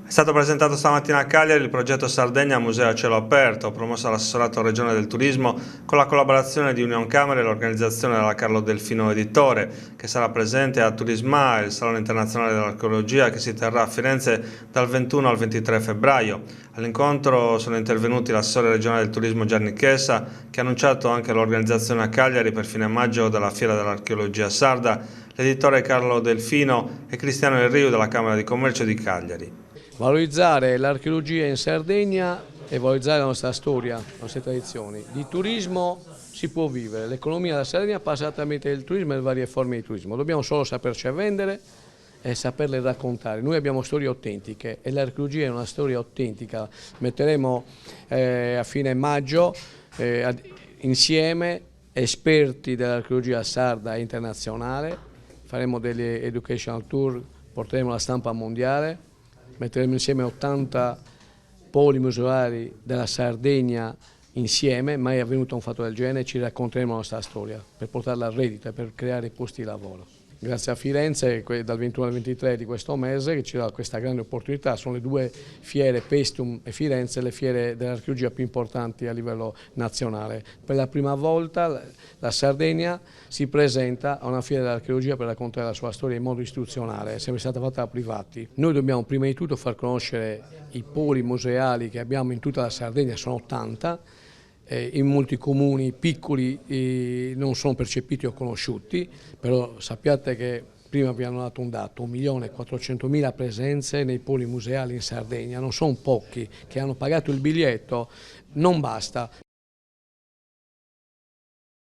È stato presentato stamattina a Cagliari il progetto Sardegna Museo a cielo aperto, promosso dall'Assessorato Regione del Turismo con la collaborazione di Unioncamere e l'organizzazione della Carlo Delfino Editore, che sarà presente a Turisma, il Salone Internazionale dell'Archeologia che si terrà a Firenze dal 21 al 23 febbraio. All'incontro sono intervenuti l'assessore regionale del turismo Gianni Chiesa, che ha annunciato anche l'organizzazione a Cagliari per fine maggio della Fiera dell'Archeologia Sarda, l'editore Carlo Delfino e Cristiano Enriu della Camera di Commercio di Cagliari. Valorizzare l'archeologia in Sardegna e valorizzare la nostra storia, le nostre tradizioni. Di turismo si può vivere, l'economia della Sardegna passa attraverso il turismo e le varie forme di turismo. Dobbiamo solo saperci vendere e saperle raccontare. Noi abbiamo storie autentiche e l'archeologia è una storia autentica. Metteremo a fine maggio insieme esperti dell'archeologia sarda e internazionale, faremo degli educational tour, porteremo la stampa mondiale. Metteremo insieme 80 poli museali della Sardegna insieme, mai è avvenuto un fatto del genere, ci racconteremo la nostra storia per portarla a reddito e per creare posti di lavoro. Grazie a Firenze, dal 21 al 23 di questo mese, che ci dà questa grande opportunità, sono le due fiere, Paestum e Firenze, le fiere dell'archeologia più importanti a livello nazionale. Per la prima volta la Sardegna si presenta a una fiera dell'archeologia per raccontare la sua storia in modo istituzionale, è sempre stata fatta da privati. Noi dobbiamo prima di tutto far conoscere i poli museali che abbiamo in tutta la Sardegna, sono 80, in molti comuni piccoli non sono percepiti o conosciuti, però sappiate che prima vi hanno dato un dato, 1.400.000 presenze nei poli museali in Sardegna, non sono pochi che hanno pagato il biglietto, non basta.